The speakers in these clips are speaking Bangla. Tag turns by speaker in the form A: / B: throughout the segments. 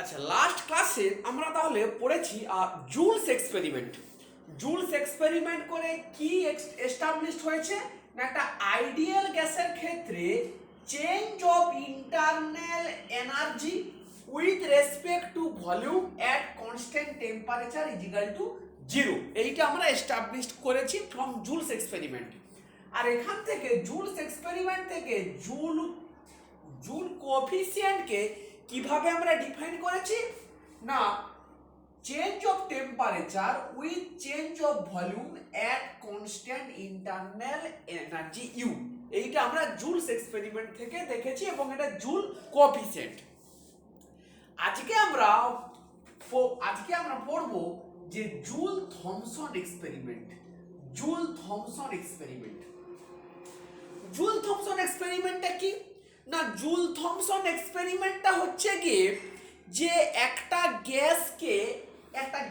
A: আচ্ছা, লাস্ট ক্লাসে আমরা তাহলে পড়েছি জুলস এক্সপেরিমেন্ট। জুলস এক্সপেরিমেন্ট করে কি এস্টাবলিশড হয়েছে না, একটা আইডিয়াল গ্যাসের ক্ষেত্রে change of internal energy with respect to volume at constant temperature is equal two zero. এইটা আমরা এস্টাবলিশড করেছি ফ্রম জুলস এক্সপেরিমেন্ট। আর এখান থেকে জুলস এক্সপেরিমেন্ট থেকে জুল কোএফিসিয়েন্টকে কিভাবে আমরা ডিফাইন করেছি না, change of temperature with change of volume at constant internal energy U. এইটা আমরা জুলস এক্সপেরিমেন্ট থেকে দেখেছি এবং এটা জুল কোএফিসিয়েন্ট। আজকে আমরা পড়ব যে Joule Thomson experiment. Joule Thomson experiment এক্সপেরিমেন্টটা কি না, জুল থমসন এক্সপেরিমেন্টটা হচ্ছে কি যে একটা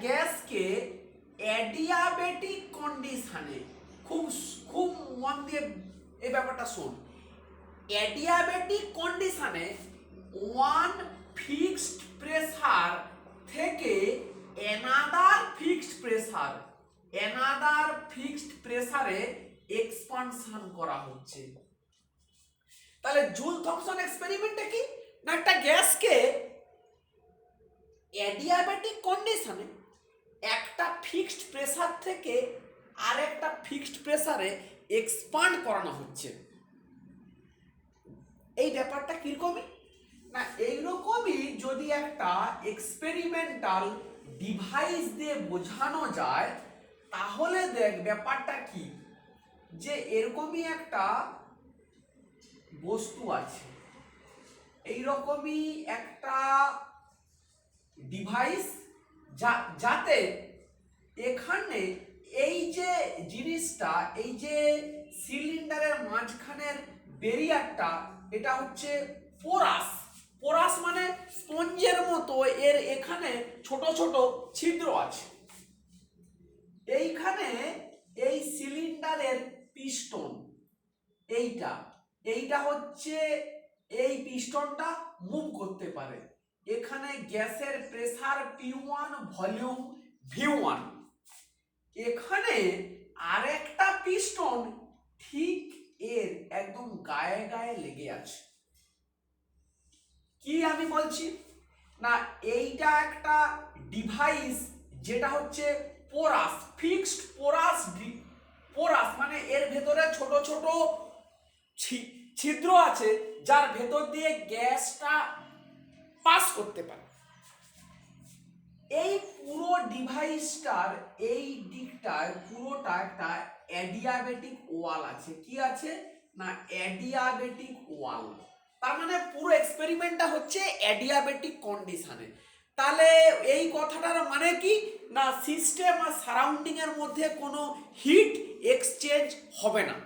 A: গ্যাসকে অ্যাডিয়াবেটিক কন্ডিশনে, খুব মন দিয়ে এই ব্যাপারটা শোন, অ্যাডিয়াবেটিক কন্ডিশনে ওয়ান ফিক্সড প্রেসার থেকে অ্যানাদার ফিক্সড প্রেসারে এক্সপানশন করা হচ্ছে। তাহলে জুল থমসন এক্সপেরিমেন্টটা কি না, একটা গ্যাসকে অ্যাডিয়াবেটিক কন্ডিশনে একটা ফিক্সড প্রেসার থেকে আরেকটা ফিক্সড প্রেসারে এক্সপান্ড করানো হচ্ছে। এই ব্যাপারটা কিরকমই না, এইরকমই যদি একটা এক্সপেরিমেন্টাল ডিভাইস দিয়ে বোঝানো যায় তাহলে দেখ ব্যাপারটা কি, যে এরকমই একটা বস্তু আছে, এইরকমই একটা ডিভাইস যাতে এখানে এই যে জিনিসটা, এই যে সিলিন্ডারের মাঝখানের ব্যারিয়ারটা, এটা হচ্ছে পোরাস মানে স্পঞ্জের মতো, এর এখানে ছোট ছোট ছিদ্র আছে। এইখানে এই সিলিন্ডারের পিস্টন, এইটা হচ্ছে, এই পিস্টনটা মুভ করতে পারে। এখানে গ্যাসের প্রেসার P1, ভলিউম V1। এখানে আরেকটা পিস্টন ঠিক এর একদম গায়ে গায়ে লেগে আছে। কি আমি বলছি না, এইটা একটা ডিভাইস যেটা হচ্ছে পোরাস, ফিক্সড পোরাস মানে এর ভেতরে ছোট ছোট ছিদ্র আছে যার ভেতর দিয়ে গ্যাসটা পাস করতে পারে। এই পুরো ডিভাইসটার এই দিকটায় পুরোটা একটা অ্যাডিয়াবেটিক ওয়াল আছে। কি আছে না, অ্যাডিয়াবেটিক ওয়াল। তার মানে পুরো এক্সপেরিমেন্টটা হচ্ছে অ্যাডিয়াবেটিক কন্ডিশনে। তাহলে এই কথাটার মানে কি না, সিস্টেম আর সারাউন্ডিং এর মধ্যে কোনো হিট এক্সচেঞ্জ হবে না।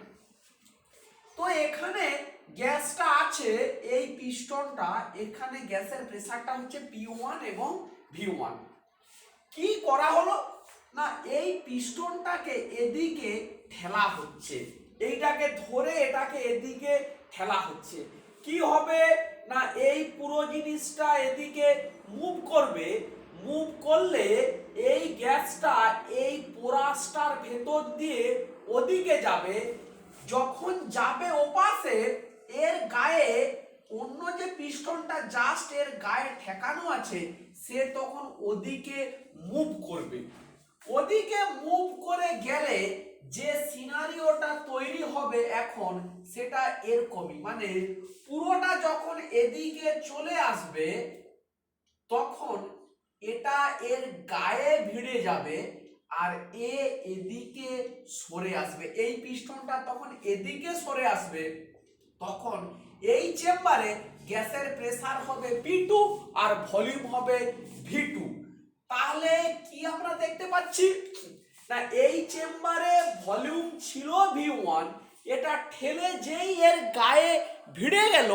A: তো এখানে গ্যাসটা আছে, এই পিস্টনটা, এখানে গ্যাসের প্রেসারটা হচ্ছে P1 এবং V1। কি করা হলো না, এই পিস্টনটাকে এদিকে ঠেলা হচ্ছে, এইটাকে ধরে এটাকে এদিকে ঠেলা হচ্ছে। কি হবে না, এই পুরো জিনিসটা এদিকে মুভ করবে, মুভ করলে এই গ্যাসটা এই পোরাসটার ভেতর দিয়ে ওদিকে যাবে। যখন যাবে ওপাশে, এর গায়ে অন্য যে পিস্টনটা জাস্ট এর গায়ে ঠেকানো আছে, সে তখন ওদিকে মুভ করবে। ওদিকে মুভ করে গেলে যে সিনারিওটা তৈরি হবে এখন, সেটা এরকমই, মানে পুরোটা যখন এদিকে চলে আসবে তখন এটা এর গায়ে ভিড়ে যাবে আর এদিকে সরে আসবে। এই পিস্টনটা তখন এদিকে সরে আসবে, তখন এই চেম্বারে গ্যাসের প্রেসার হবে P2 আর ভলিউম হবে V2। তাহলে কি আমরা দেখতে পাচ্ছি না, এই চেম্বারে ভলিউম ছিল V1, এটা ঠেলে যেই এর গায়ে ভিড়ে গেল,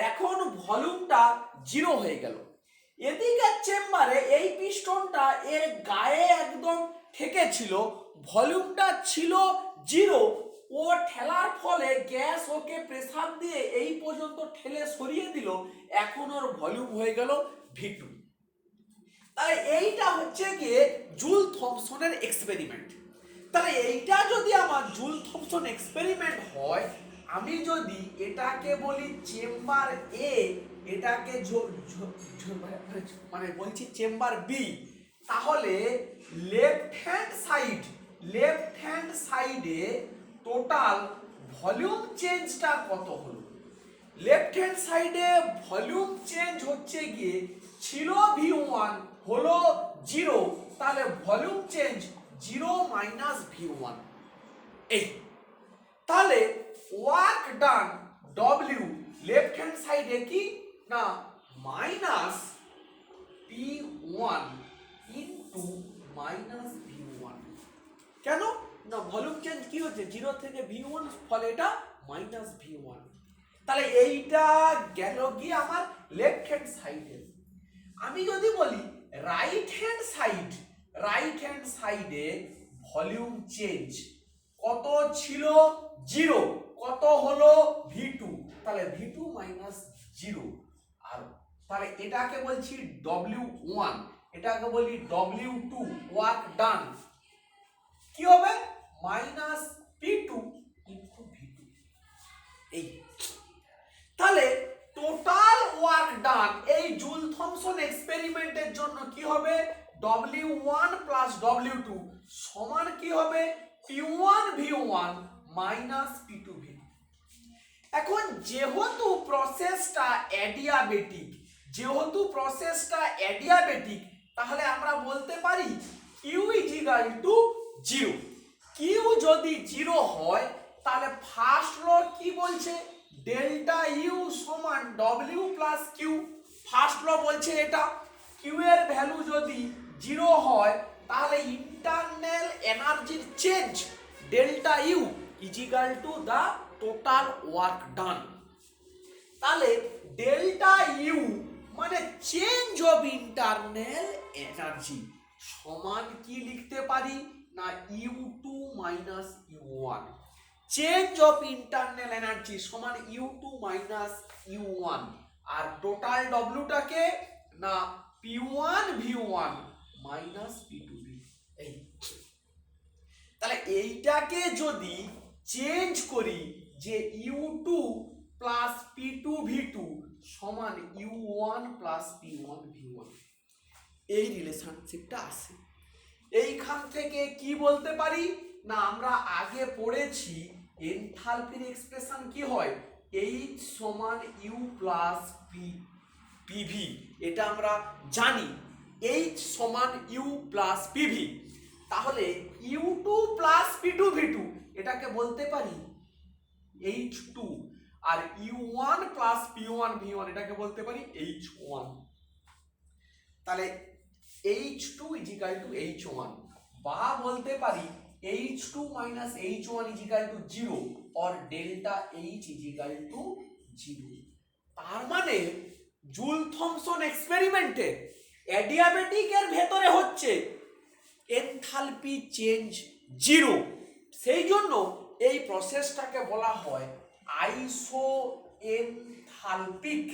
A: এখন ভলিউমটা 0 হয়ে গেল। এদিকে চেম্বারে এই পিস্টনটা এর গায়ে একদম ঠেকেছিল, ভলিউমটা ছিল 0। ও ঠেলার ফলে গ্যাস ওকে প্রেসার দিয়ে এই পর্যন্ত ঠেলে সরিয়ে দিল, এখন ওর ভলিউম হয়ে গেল V2। তাহলে এইটা হচ্ছে গিয়ে জুল থমসনের এক্সপেরিমেন্ট। তাহলে এইটা যদি আমার জুল থমসন এক্সপেরিমেন্ট হয়, আমি যদি এটাকে বলি চেম্বার এ, এটাকে মানে বলছি চেম্বার বি, তাহলে লেফট হ্যান্ড সাইডে টোটাল ভলিউম চেঞ্জটা কত হলো? লেফট হ্যান্ড সাইডে ভলিউম চেঞ্জ হচ্ছে গিয়ে ছিল V1 হলো 0, তাহলে ভলিউম চেঞ্জ 0 মাইনাস V1। এই তাহলে work done W left hand সাইডে কি না minus P1 into minus V1। কেন না ভলিউম চেঞ্জ কি হচ্ছে 0 থেকে V1, ফলে এটা মাইনাস V1। তাহলে এইটা গেল গিয়ে আমার লেফট হ্যান্ড সাইডে। আমি যদি বলি রাইট হ্যান্ড সাইডে ভলিউম চেঞ্জ কত ছিল 0, কত হলো V2, তাহলে V2 মাইনাস 0। আর তাহলে এটাকে বলছি W1, এটাকে বলি W2 ওয়ার্ক ডান, কি হবে মাইনাস P2 ইনটু V2। এই তাহলে টোটাল ওয়ার্ক ডান এই জুল থমসন এক্সপেরিমেন্টের জন্য কি হবে W1 প্লাস W2 সমান কি হবে P1 V1 minus P2 V2। এখন যেহেতু প্রসেসটা অ্যাডিয়াবেটিক, তাহলে আমরা বলতে পারি Q ইজিক্যাল টু 0। কিউ যদি 0 হয় তাহলে ফার্স্ট ল কি বলছে ডেল্টা ইউ সমান W plus Q. First law বলছে এটা কিউ এর ভ্যালু যদি 0 হয় তাহলে ইন্টারনাল এনার্জির change delta U equal to the total work done. তাহলে ডেল্টা ইউ মানে চেঞ্জ অফ ইন্টারনাল এনার্জি সমান কি লিখতে পারি না U2 minus U1। Change of internal energy সমান U2 মাইনাস U1, আর টোটাল ডব্লিউটাকে না P1 V1 minus P2 V2। এই তাহলে এইটাকে যদি চেঞ্জ করি যে U2 প্লাস P2 V2 সমান U1 প্লাস P1 V1, এই রিলেশনশিপটা আসে। এইখান থেকে কি বলতে পারি না আমরা আগে পড়েছি এনথালপির এক্সপ্রেশন কি হয় H সমান U প্লাস PV, এটা আমরা জানি H সমান U প্লাস PV। তাহলে U2 প্লাস P2 V2 এটাকে বলতে পারি H2, আর U1 প্লাস P1 V1 এটাকে বলতে পারি H1। তাহলে H2 ইজিক্যাল টু H1, বা বলতে পারি H2 minus H1 equal to 0 or delta H equal to 0। তার মানে জুল থমসন এক্সপেরিমেন্টে অ্যাডিয়াবেটিক এর ভেতরে হচ্ছে এনথালপি চেঞ্জ 0, সেই জন্য এই প্রসেসটাকে বলা হয় আইসো এনথালপিক।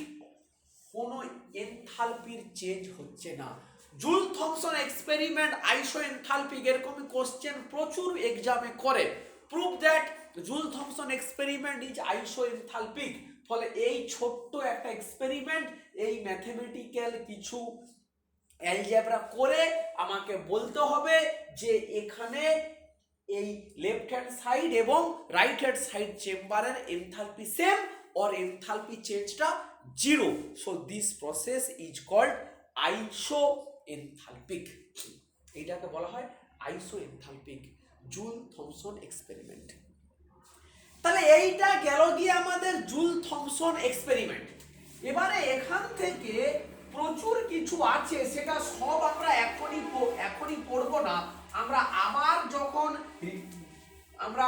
A: কোনো এনথালপির চেঞ্জ হচ্ছে না। জুল থমসন এক্সপেরিমেন্ট আইসো এনথালপিক, এরকমই কোশ্চেন প্রচুর এক্সামে করে। Prove that joule Thomson experiment is আইসো এনথালপিক। ফলে এই ছোট্ট একটা এক্সপেরিমেন্ট এই ম্যাথমেটিক্যাল কিছু অ্যালজেব্রা করে আমাকে বলতে হবে যে এখানে এই লেফট হ্যান্ড সাইড এবং রাইট হ্যান্ড সাইড চেম্বারের এনথালপি সেম or enthalpy চেঞ্জটা 0, so this process is called isoenthalpic। এটাকে বলা হয় isoenthalpic জুল থমসন এক্সপেরিমেন্ট। তাহলে এইটা গেল গিয়ে আমাদের জুল থমসন এক্সপেরিমেন্ট। এবারে এখান থেকে প্রচুর কিছু আছে, সেটা সব আমরা এখনই পড়ব না। আমরা আবার যখন আমরা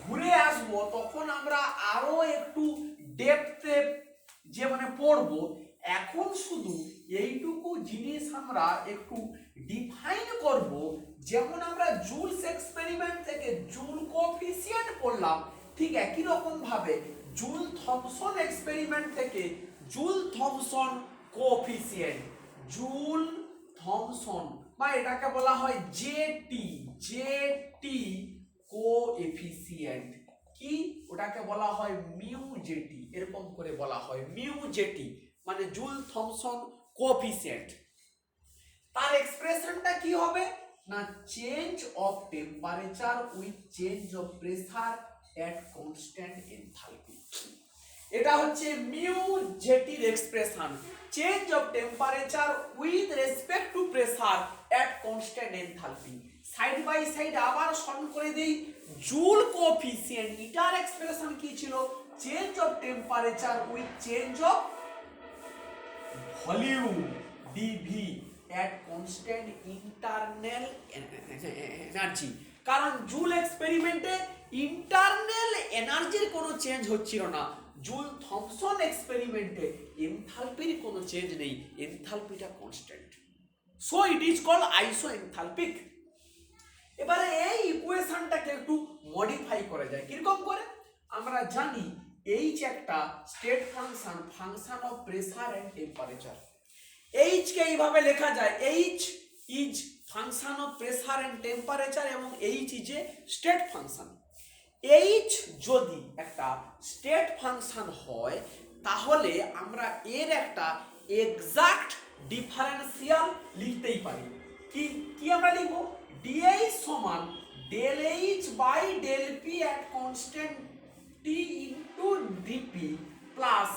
A: ঘুরে আসব তখন আমরা আরো একটু ডেপথে যে মানে পড়ব। এখন শুধু এইটুকু জিনিস আমরা একটু ডিফাইন করব। যেমন আমরা জুলস এক্সপেরিমেন্ট থেকে জুল কোএফিসিয়েন্ট পড়লাম, ঠিক একই রকম ভাবে জুল থমসন এক্সপেরিমেন্ট থেকে জুল থমসন কোএফিসিয়েন্ট থমসন বা এটাকে বলা হয় জেটি কোএফিসিয়েন্ট। কি ওটাকে বলা হয় মিউ জেটি, এরকম করে বলা হয় মিউ জেটি মানে জুল থমসন কোএফিসিয়েন্ট। তার এক্সপ্রেশনটা কি হবে না change of temperature with change of pressure at constant enthalpy. এটা হচ্ছে মিউ জেটির expression, change of temperature with respect to pressure at constant enthalpy. Side by side আবার স্মরণ করে দেই, জুল কোএফিসিয়েন্ট এটার এক্সপ্রেশন কি ছিল change of temperature with change of volume DV at constant internal energy। কারণ জুল এক্সপেরিমেন্টে ইন্টারনাল এনার্জির কোনো চেঞ্জ হচ্ছিল না, জুল থমসন এক্সপেরিমেন্টে এনথালপির কোনো চেঞ্জ নেই, এনথালপিটা constant, so it is called isoenthalpic. এবারে এই ইকুয়েশনটাকে একটু মডিফাই করা যায় কিরকম করে, আমরা জানি এইচ একটা state function, function of pressure and temperature. H কে এইভাবে লেখা যায়, H is function of pressure and temperature এবং H is a state function. H যদি একটা স্টেট ফাংশন হয় তাহলে আমরা এর একটা এক্সাক্ট ডিফারেন্সিয়াল লিখতেই পারি। কি আমরা লিখব ডিএইচ সমান del H by del P at constant T into DP plus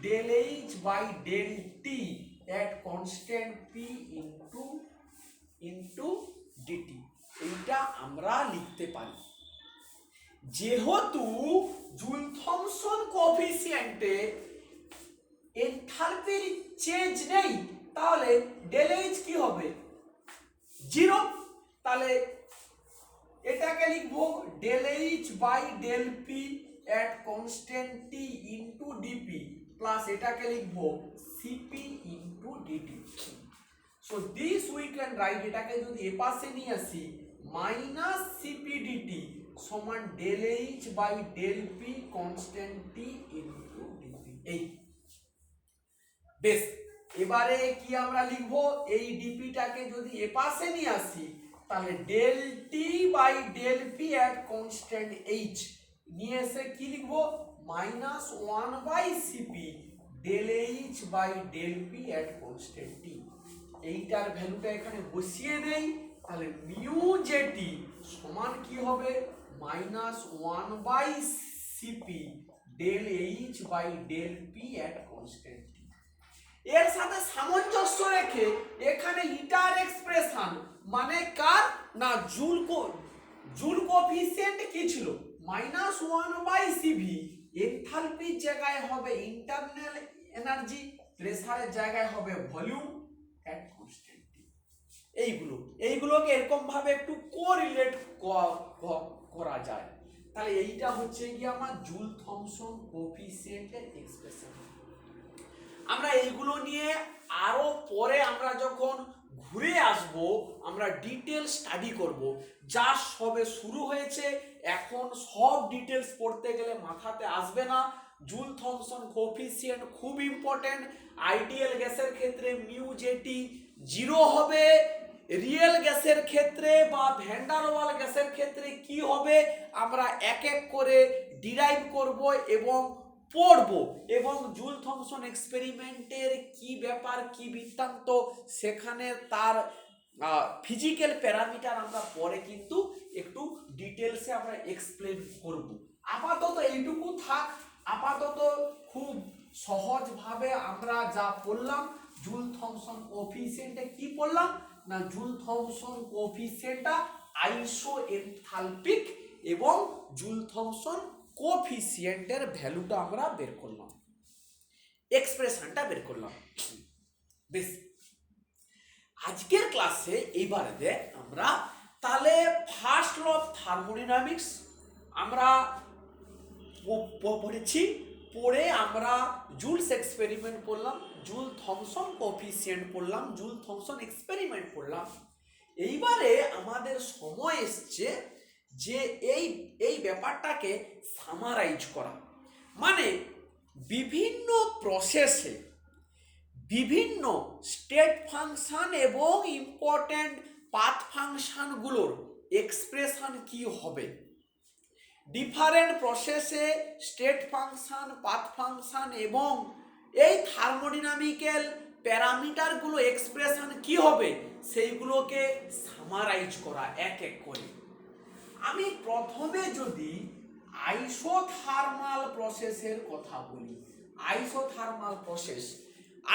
A: del H by del T at constant p into dt। এইটা আমরা লিখতে পারি। যেহেতু জুল থমসন কোএফিসিয়েন্টে এনথালপির চেঞ্জ নেই তাহলে ডেল এইচ কি হবে 0, তাহলে এটাকে লিখবো del H by del P at constant t into dp plus এটাকে লিখবো cp into dt। so this we can write, এটাকে যদি এ পাশে নিয়ে আসি মাইনাস cp dt সমান del H by del P constant t into dp। এই বেশ, এবারে কি আমরা লিখবো এই ডিপিটাকে যদি এ পাশে নিয়ে আসি তাহলে del T by del P at constant H নিয়ে এসে কি লিখবো minus 1 by CP del H by del P at constant T. এইটার ভ্যালুটা এখানে বসিয়ে দেই তাহলে মিউ জেটি সমান কি হবে minus 1 by CP del H by del P at constant T. এর সাথে সামঞ্জস্য রেখে এখানে ইটার এক্সপ্রেশন মানে কার না জুল কোএফিসিয়েন্ট কি ছিল -1 বাই সিভি, এনথালপির জায়গায় হবে ইন্টারনাল এনার্জি, প্রেসারের জায়গায় হবে ভলিউম এট কনস্ট্যান্ট টি। এইগুলোকে এরকম ভাবে একটু কোরিলেট করা যায়। তাহলে এইটা হচ্ছে কি আমার জুল থমসন কোএফিসিয়েন্টের এক্সপ্রেশন। আমরা এইগুলো নিয়ে আরো পরে আমরা যখন ঘুরে আসব আমরা ডিটেল স্টাডি করব, যা সবে শুরু হয়েছে, এখন সব ডিটেলস পড়তে গেলে মাথাতে আসবে না। জুল থমসন কোএফিসিয়েন্ট খুব ইম্পর্টেন্ট। আইডিয়াল গ্যাসের ক্ষেত্রে মিউ জেটি 0 হবে, রিয়েল গ্যাসের ক্ষেত্রে বা ভ্যান ডার ওয়াল গ্যাসের ক্ষেত্রে কি হবে আমরা এক এক করে ডিরাইভ করব এবং পড়ব, এবং জুল থমসন এক্সপেরিমেন্টের কি ব্যাপার কি বৃত্তান্ত সেখানে তার ফিজিক্যাল প্যারামিটার আমরা পরে কিন্তু একটু ডিটেলসে আমরা এক্সপ্লেন করব। আপাতত এইটুকু থাক। আপাতত খুব সহজভাবে আমরা যা পড়লাম জুল থমসন কোএফিসিয়েন্টে কি পড়লাম না জুল থমসন কোএফিসিয়েন্টটা আইসো এনথালপিক এবং জুল থমসন কোএফিসিয়েন্টের ভ্যালুটা আমরা বের করলাম, এক্সপ্রেশনটা বের করলাম। বেশ, আজকের ক্লাসে এইবারে আমরা তাহলে ফার্স্ট ল অফ থার্মোডাইনামিক্স আমরা পড়েছি, পড়ে আমরা জুলস এক্সপেরিমেন্ট পড়লাম, জুল থমসন কোএফিসিয়েন্ট পড়লাম, জুল থমসন এক্সপেরিমেন্ট পড়লাম। এইবারে আমাদের সময় এসছে যে এই ব্যাপারটাকে সামারাইজ করা, মানে বিভিন্ন প্রসেসে বিভিন্ন স্টেট ফাংশন এবং ইম্পর্ট্যান্ট পাথ ফাংশনগুলোর এক্সপ্রেশন কি হবে, ডিফারেন্ট প্রসেসে স্টেট ফাংশন, পাথ ফাংশন এবং এই থার্মোডিনামিক্যাল প্যারামিটারগুলো এক্সপ্রেশন কি হবে সেইগুলোকে সামারাইজ করা এক এক করে। আমি প্রথমে যদি আইসোথার্মাল প্রসেসের কথা বলি,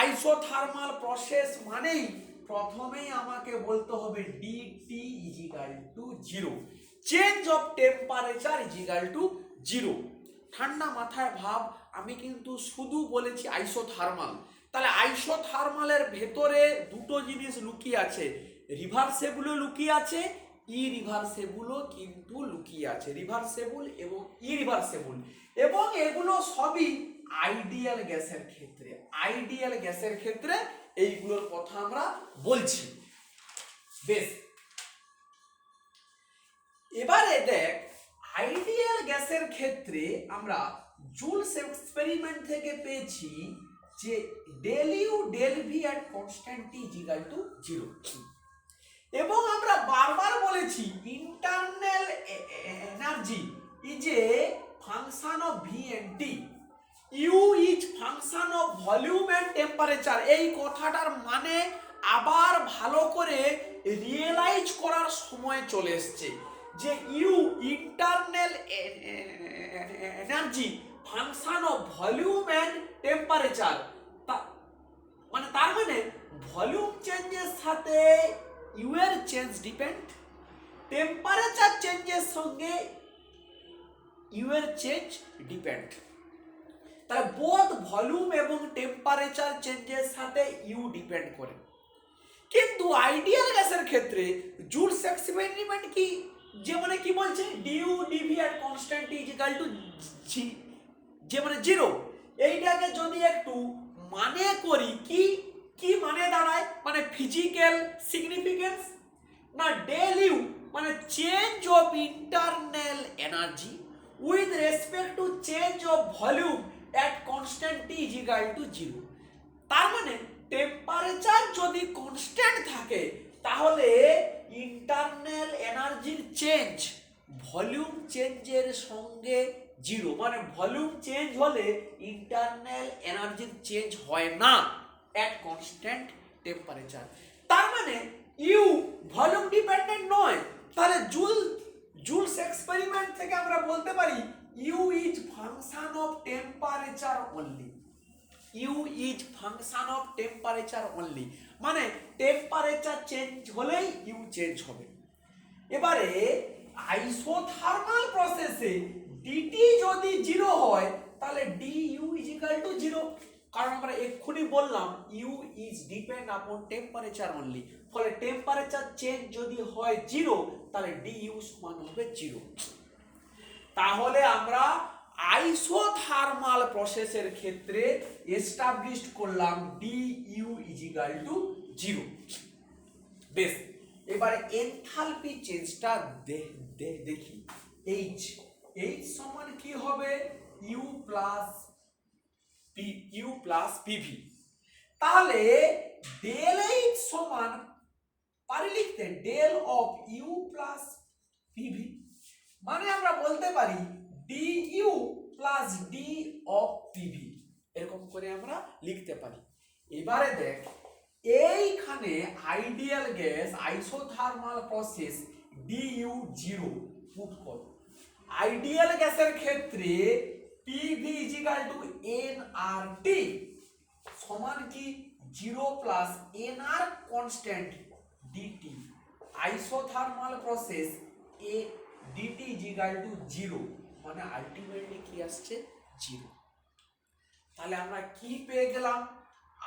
A: আইসোথার্মাল প্রসেস মানেই প্রথমেই আমাকে বলতে হবে dT is equal to 0, change of temperature is equal to 0। ঠান্ডা মাথায় ভাব, আমি কিন্তু শুধু বলেছি আইসোথার্মাল, তাহলে আইসোথার্মালের ভেতরে দুটো জিনিস লুকিয়ে আছে, রিভার্সেবলও লুকিয়ে আছে, ইরিভার্সেবলও কিন্তু লুকিয়ে আছে, রিভার্সেবল এবং ইরিভার্সেবল, এবং এগুলো সবই আইডিয়াল গ্যাসের ক্ষেত্রে এইগুলোর কথা আমরা বলছি। বেশ, এবারে দেখ আইডিয়াল গ্যাসের ক্ষেত্রে আমরা জুলস এক্সপেরিমেন্ট থেকে পেয়েছি যে del U del V at constant T is equal to 0, এবং আমরা বারবার বলেছি internal energy is a function of V and T, U is function of volume and temperature. এই কথাটার মানে আবার ভালো করে রিয়েলাইজ করার সময় চলে এসছে যে U internal energy function of volume and temperature, মানে তার মানে ভলিউম চেঞ্জের সাথে ইউ এর চেঞ্জ ডিপেন্ড, টেম্পারেচার চেঞ্জের সঙ্গে ইউ এর চেঞ্জ ডিপেন্ড। তাহলে বোথ ভলিউম এবং টেম্পারেচার চেঞ্জের সাথে ইউ ডিপেন্ড করে। কিন্তু আইডিয়াল গ্যাসের ক্ষেত্রে জুলস এক্সপেরিমেন্ট কি যে মানে কি বলছে dU dV at constant T is equal to যে মানে 0, এইটাকে যদি একটু মানে করি কি কি মানে দাঁড়ায়, মানে ফিজিক্যাল সিগনিফিকেন্স না, ডেল ইউ মানে change of internal energy with respect to change of volume at constant T is equal to 0। তার মানে টেম্পারেচার যদি কনস্ট্যান্ট থাকে তাহলে ইন্টারনাল এনার্জির চেঞ্জ ভলিউম চেঞ্জের সঙ্গে 0, মানে ভলিউম চেঞ্জ হলে ইন্টারনাল এনার্জির চেঞ্জ হয় না এট কনস্ট্যান্ট টেম্পারেচার। তার মানে ইউ ভলিউম ডিপেন্ডেন্ট নয়। তাহলে জুলস এক্সপেরিমেন্ট থেকে আমরা বলতে পারি U is function of temperature only, U is function of temperature only, মানে টেম্পারেচার চেঞ্জ হলেই ইউ চেঞ্জ হবে। এবারে আইসোথার্মাল প্রসেসে ডিটি যদি 0 হয় তাহলে d U is equal to 0, কারণ আমরা এক্ষুনি বললাম U is depend upon temperature only, ফলে টেম্পারেচার চেঞ্জ যদি হয় 0 তাহলে ডি ইউ সমান হবে 0। তাহলে আমরা আইসোথার্মাল প্রসেসের ক্ষেত্রে এস্টাবলিশড করলাম d U is equal to 0। বেশ, এবারে এনথালপি চেঞ্জটা দেখি। এইচ সমান কি হবে ইউ প্লাস পিভি। তাহলে ডেল এইচ সমান পারি লিখতে del of U plus PV, মানে আমরা বলতে পারি d U plus d of PV, এরকম করে আমরা লিখতে পারি। এবারে দেখ এইখানে ideal gas isothermal process d U 0 put কর। আইডিয়াল গ্যাসের ক্ষেত্রে PV is equal to nRT সমান কি 0 plus nR constant dT, isothermal process এ ডিটি ইজ ইকুয়াল টু 0, মানে আলটিমেটলি কি আসছে 0। তাহলে আমরা কি পেয়ে গেলাম,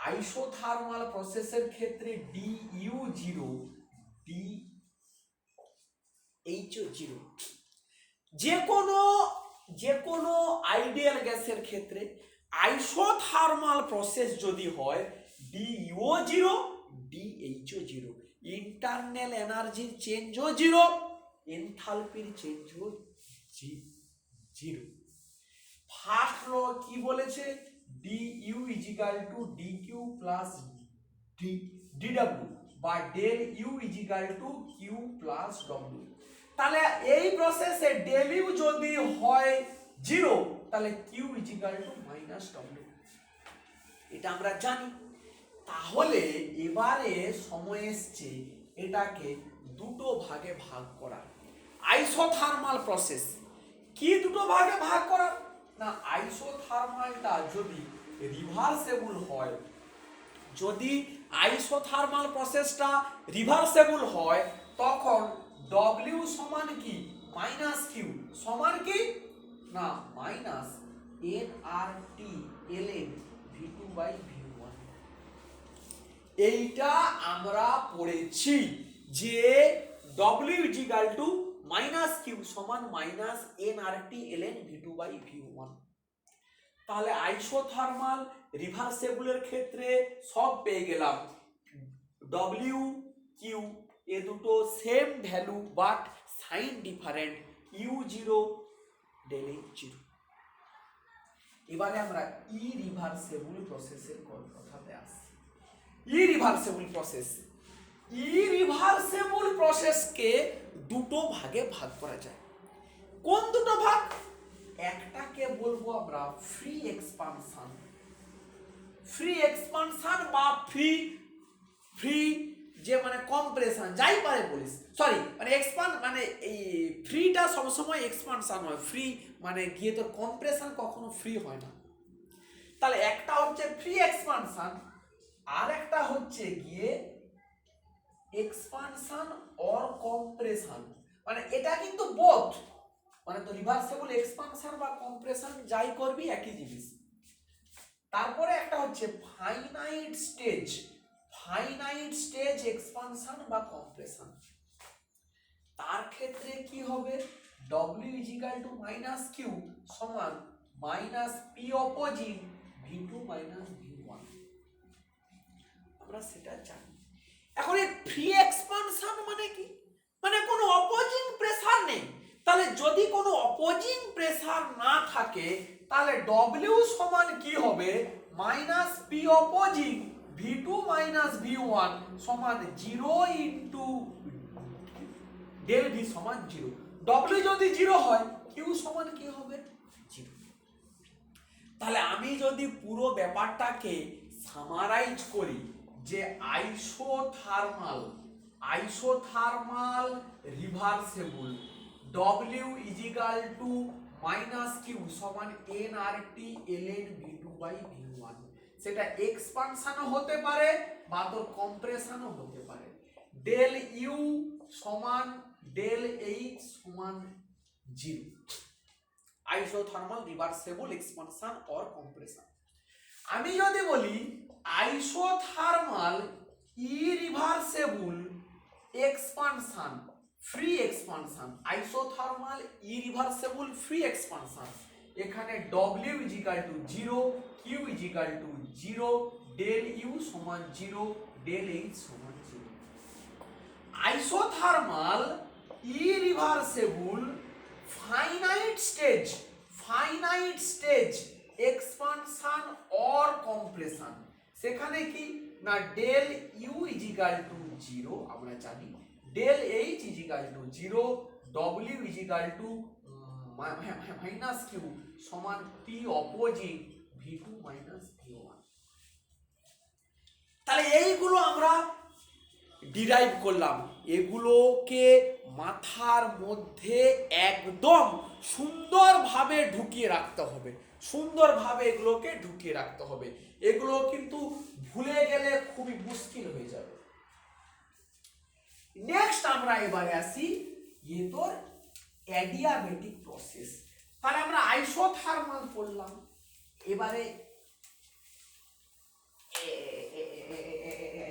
A: আইসোথার্মাল প্রসেসের ক্ষেত্রে ডি ইউ 0, ডি এইচ 0। যে কোনো আইডিয়াল গ্যাসের ক্ষেত্রে আইসোথার্মাল প্রসেস যদি হয় d U 0, d H 0, internal এনার্জির চেঞ্জও 0, এনথালপির চেঞ্জও 0। ফার্স্ট ল কি বলেছে, D U is equal to D Q plus D DW বা del U is equal to Q plus W. তাহলে এই প্রসেসে ডেল ইউ যদি হয় 0 তাহলে Q is equal to minus W, এটা আমরা জানি। তাহলে এবারে সময় এসছে এটাকে দুটো ভাগে ভাগ করা। আইসোথার্মাল প্রসেস কি দুটো ভাগে ভাগ করা না, আইসোথার্মালটা যদি রিভার্সেবল হয়, যদি আইসোথার্মাল প্রসেসটা রিভার্সেবল হয় তখন ডব্লিউ সমান কি মাইনাস কিউ সমান কি না minus N R T L N V two by V one. এইটা আমরা পড়েছি যে W is equal to minus Q সমান minus N R T L N V two by V one. তাহলে আইসোথার্মাল রিভার্সেবলের ক্ষেত্রে সব পেয়ে গেলাম, ডব্লিউ কিউ এ দুটো same value but sign different, U zero del A zero. এবারে আমরা ইরিভার্সেবল প্রসেসের কথাতে আসছি। ইরিভার্সেবল প্রসেস, ইরিভার্সেবল প্রসেসকে দুটো ভাগে ভাগ করা যায়। কোন দুটো ভাগ? একটাকে বলবো আমরা ফ্রি এক্সপানশন, ফ্রি এক্সপানশন বা ফ্রি ফ্রি যে মানে কম্প্রেশন যাই পারে বলিস, সরি মানে এক্সপান্ড মানে এই ফ্রিটা সবসময় এক্সপানশন হয়, ফ্রি মানে গিয়ে তোর কম্প্রেশন কখনো ফ্রি হয় না। তাহলে একটা হচ্ছে ফ্রি এক্সপানশন আর একটা হচ্ছে গিয়ে এক্সপানশন অর কম্প্রেশন, মানে এটা কিন্তু বোথ, মানে তো রিভার্সেবল এক্সপানশন বা কম্প্রেশন যাই করবি একই জিনিস। তারপরে একটা হচ্ছে finite stage, finite stage expansion বা কম্প্রেশন। তার ক্ষেত্রে কি হবে, W is equal to minus Q সমান minus P opposite V two minus V one, আমরা সেটা জানি। এখন এই ফ্রি এক্সপানশন মানে কি, মানে কোনো অপোজিং প্রেসার নেই। তাহলে যদি কোনো অপোজিং প্রেসার না থাকে তাহলে ডব্লিউ সমান কি হবে minus P opposing V two minus V one সমান 0 ইন্টু ডেল ভি সমান 0। ডব্লিউ যদি 0 হয় কিউ সমান কি হবে 0। তাহলে আমি যদি পুরো ব্যাপারটাকে সামারাইজ করি যে isothermal, isothermal reversible W is equal to minus Q সমান N R T L N V two by V one, সেটা এক্সপানশনও হতে পারে বা তোর কম্প্রেশনও হতে পারে। ডেল ইউ সমান ডেল এইচ সমান 0, isothermal reversible expansion or compression. আমি যদি বলি isothermal irreversible expansion free expansion, isothermal irreversible free expansion, এখানে W is equal to 0, Q is equal to 0, del U সমান 0, ডেল এইচ সমান 0। Isothermal irreversible finite stage, finite stage expansion or compression, সেখানে কি না del U is equal to 0 আমরা জানি, del H is equal to 0, W is equal to minus Q সমান P opposite V two minus V one. তাহলে এইগুলো আমরা ডিরাইভ করলাম, এগুলোকে মাথার মধ্যে একদম সুন্দরভাবে ঢুকিয়ে রাখতে হবে, সুন্দরভাবে এগুলোকে ঢুকিয়ে রাখতে হবে। এগুলো কিন্তু ভুলে গেলে খুবই মুশকিল হয়ে যাবে। নেক্সট আমরা এবারে আসি তোর অ্যাডিয়াবেটিক প্রসেস। তাহলে আমরা আইসোথার্মাল পড়লাম, এবারে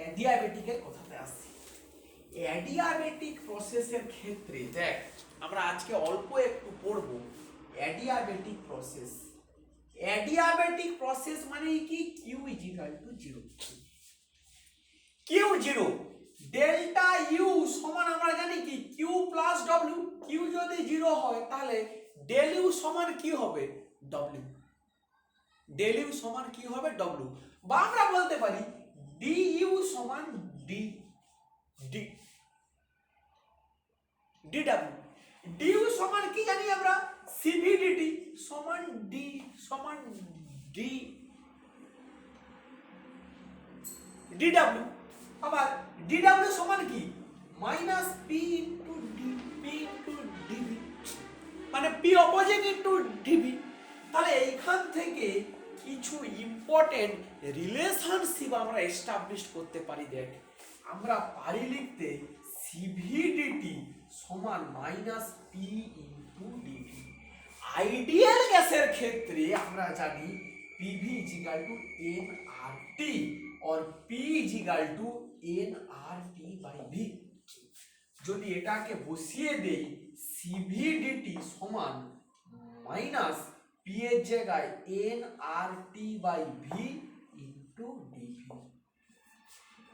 A: অ্যাডিয়াবেটিকের কথাতে আসছি। অ্যাডিয়াবেটিক প্রসেসের ক্ষেত্রে দেখ আমরা আজকে অল্প একটু পড়ব অ্যাডিয়াবেটিক প্রসেস। অ্যাডিয়াবেটিক প্রসেস মানে কি, Q is equal to 0, Q 0, delta U সমান আমরা জানি কি কিউ প্লাস ডব্লিউ। কিউ যদি 0 হয় তাহলে ডেল ইউ সমান কি হবে ডব্লিউ, ডেল ইউ সমান কি হবে ডব্লিউ, বা আমরা বলতে পারি ডি ইউ সমান d d d W. D U সমান কি জানি আমরা সিভি ডিটি সমান ডি সমান ডি ডি ডাব্লিউ। আবার ডি ডাব্লিউ সমান কি minus P into d, P into dV, মানে পি অপোজিট ইন্টু ডিভি। তাহলে এইখান থেকে কিছু ইম্পর্টেন্ট রিলেশনশিপ আমরা এস্টাবলিশ করতে পারি। দেখ আমরা পারি লিখতে সিভিডিটি সমান minus P into dV. Ideal গ্যাসের ক্ষেত্রে আমরা জানি PV is equal to N R T और P is equal to N R T by V. যদি এটাকে বসিয়ে দেই সিভিডিটি সমান মাইনাস পি এর জায়গায় n R T by V into dV.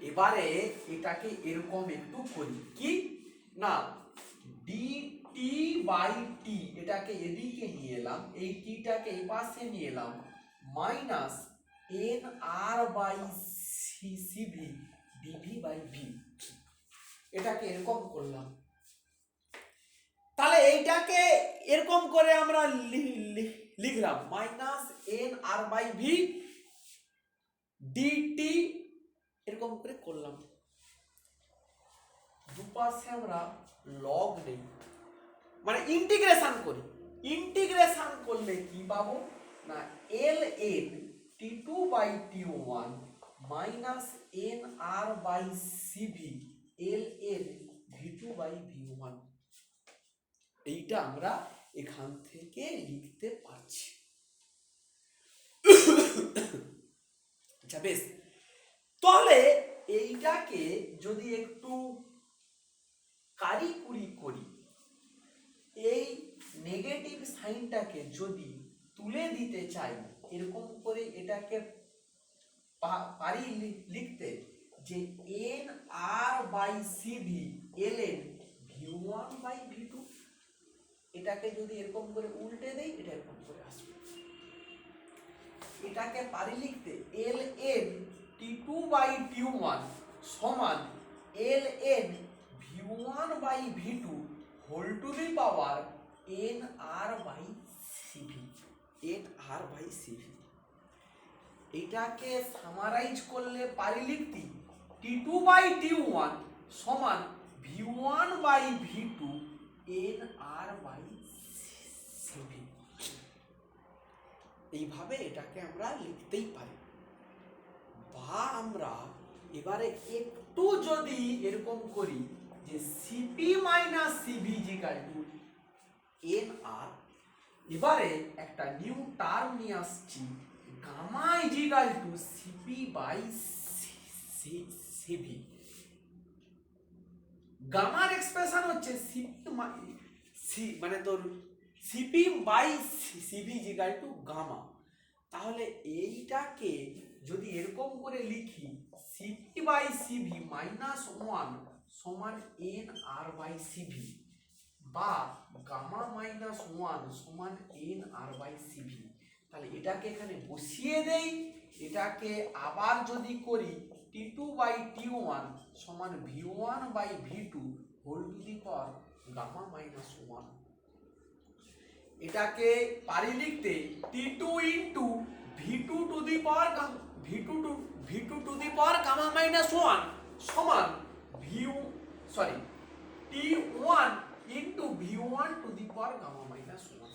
A: এবারে এটাকে এরকম একটু করি কি না ডিটি বাই টি, এটাকে এদিকে নিয়ে এলাম, এই টিটাকে এই পাশে নিয়ে এলাম, minus N R by CV dV by V. এটাকে এরকম করলাম। তাহলে এইটাকে এরকম করে আমরা লিখলাম minus N R by V dT, এরকম করে করলাম। দুপাশে আমরা লগ নেই, মানে ইন্টিগ্রেশন করি। ইন্টিগ্রেশন করলে কি পাবো না L N T two by T one minus N R by CV L N V two by V one. এইটা আমরা এখান থেকে লিখতে পারছি। আচ্ছা বেশ, তাহলে এইটাকে যদি একটু কারিকুরি করি, এই নেগেটিভ সাইনটাকে যদি তুলে দিতে চাই এরকম করে এটাকে পারি লিখতে যে n R by CV L N V one by V two. এটাকে যদি এরকম করে উল্টে দেই এটা এরকম করে আসবে। এটাকে পারি লিখতে L N T two by T one সমান L N V one by V two whole to the power N R by CV, N R by CV. এটাকে সামারাইজ করলে পারি লিখতে T two by T one সমান V one by V two N R by CV. এইভাবে এটাকে আমরা লিখতেই পারি। বা আমরা এবারে একটু যদি এরকম করি যে CP minus CV is equal to N R, এবারে একটা নিউ টার্ম নিয়ে আসছি gamma is equal to CP by CV. গামার এক্সপ্রেশন হচ্ছে সিপি মানে তোর CP by CV is equal to gamma. তাহলে এইটাকে যদি এরকম করে লিখি CP by CV minus one সমান এন আর বাই সিভি, বা গামা মাইনাস ওয়ান সমান এন আর বাই সিভি, তাহলে এটাকে এখানে বসিয়ে দেই। এটাকে আবার যদি করি টি টু বাই টি ওয়ান সমান V one by V two whole to the power gamma minus one. এটাকে পারি লিখতে T two into V two to the power V two to the power gamma minus one সমান T one into V one to the power gamma minus one.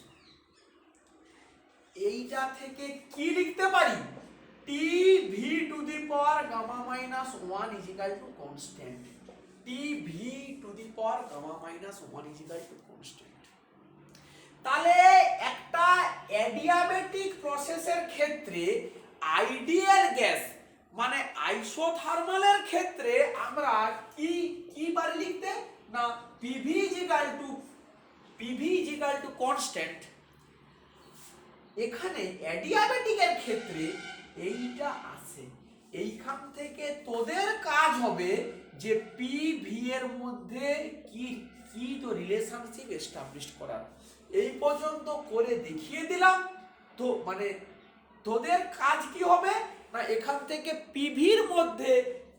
A: এইটা থেকে কি লিখতে পারি T V to the power gamma minus one is equal to constant, T V to the power gamma minus one is equal to constant. তাহলে একটা অ্যাডিয়াবেটিক প্রসেসের ক্ষেত্রে আইডিয়াল গ্যাস মানে আইসোথার্মালের ক্ষেত্রে আমরা কি পারি লিখতে না পিভি ইজিক্যাল টু কনস্ট্যান্ট। এখানে অ্যাডিয়াবেটিকের ক্ষেত্রে এইটা আসে। এইখান থেকে তোদের কাজ হবে যে পিভি এর মধ্যে কি তো রিলেশনশিপ এস্টাবলিশ করার। এই পর্যন্ত করে দেখিয়ে দিলাম। তো মানে তোদের কাজ কি হবে না এখান থেকে পিভির মধ্যে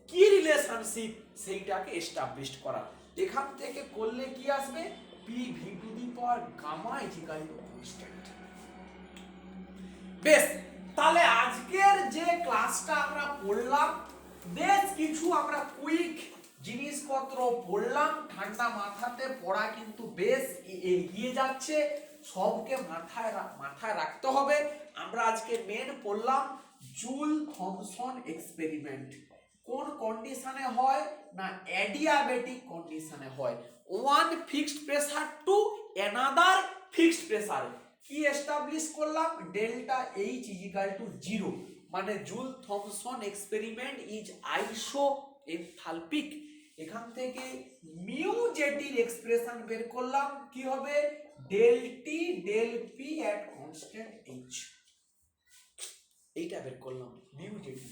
A: কি রিলেশনশিপ সেইটাকে এস্টাবলিশ করা। এখান থেকে করলে কি আসবে, PV to the power gamma is equal to constant. বেশ, তাহলে আজকের যে ক্লাসটা আমরা পড়লাম, বেশ কিছু আমরা কুইক জিনিসপত্র পড়লাম, ঠান্ডা মাথাতে পড়া কিন্তু বেশ এগিয়ে যাচ্ছে, সবকে মাথায় রাখতে হবে। আমরা আজকে মেন পড়লাম জুল থমসন এক্সপেরিমেন্ট। কোন কন্ডিশনে হয় না অ্যাডিয়াবেটিক কন্ডিশনে হয়, one fixed pressure to another fixed pressure. কি এস্টাবলিশ করলাম, delta H is equal to 0, মানে জুল থমসন এক্সপেরিমেন্ট ইজ আইসো এনথালপিক। এখান থেকে মিউ জেটির এক্সপ্রেশন বের করলাম, কি হবে del T del P at constant H, এইটা বের করলাম মিউ জেটি।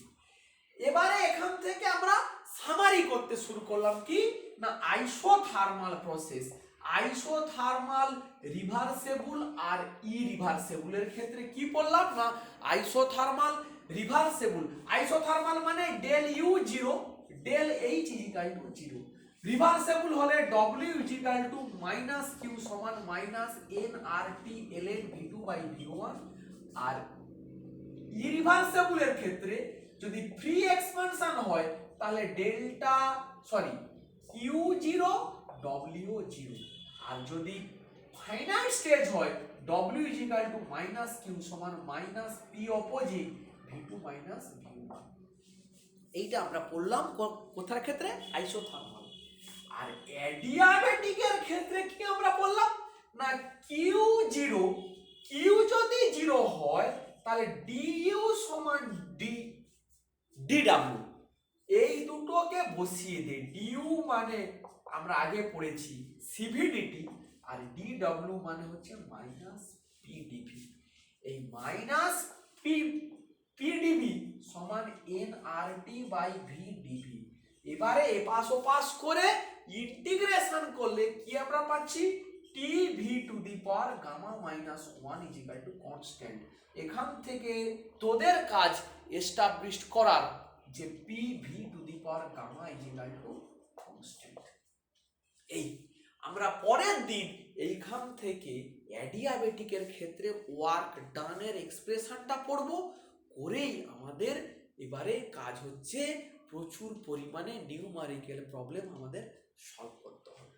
A: এবারে এখান থেকে আমরা সামারি করতে শুরু করলাম, কি না আইসোথার্মাল প্রসেস। আইসোথার্মাল রিভার্সেবল আর ইরিভার্সেবলের ক্ষেত্রে কি বললাম না আইসোথার্মাল রিভার্সেবল, আইসোথার্মাল মানে del U 0 del H is equal to 0, reversible হলে W is equal to minus Q সমান minus N R T L N V two by V one. আর ইরিভার্সেবলের ক্ষেত্রে যদি ফ্রি এক্সপানশন হয় তাহলে ডেল্টা ইউ 0 ডব্লিউ 0, আর যদি ফাইনাইট স্টেজ হয় W is equal to minus Q সমান minus P opposite V two minus V one. এইটা আমরা পড়লাম কোথার ক্ষেত্রে, আইসোথার্মাল। আর অ্যাডিয়াবেটিকের ক্ষেত্রে কি আমরা বললাম না কিউ 0, কিউ যদি 0 হয় তাহলে ডিইউ সমান ডিডব্লিউ, এই দুটোকে বসিয়ে দে। ডিইউ মানে আমরা আগে পড়েছি সিভিডিটি, আর ডিডব্লিউ মানে হচ্ছে মাইনাস পিডিভি। এই মাইনাস পিডিভি সমান N R T by V dV. এবারে এপাশ ওপাশ করে ইন্টিগ্রেশন করলে কি আমরা পাচ্ছি, T V to the power gamma minus 1 is equal to constant. এখান থেকে তোদের কাজ এস্টাবলিশ করার যে P V to the power gamma is equal to constant. এই আমরা পরের দিন এইখান থেকে অ্যাডিয়াবেটিকের ক্ষেত্রে ওয়ার্ক ডানের এক্সপ্রেশনটা পড়ব, করেই আমাদের এবারে কাজ হচ্ছে প্রচুর পরিমাণে নিউমারিক্যাল প্রবলেম আমাদের সলভ করতে হবে।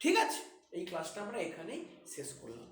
A: ঠিক আছে, এই ক্লাসটা আমরা এখানেই শেষ করলাম।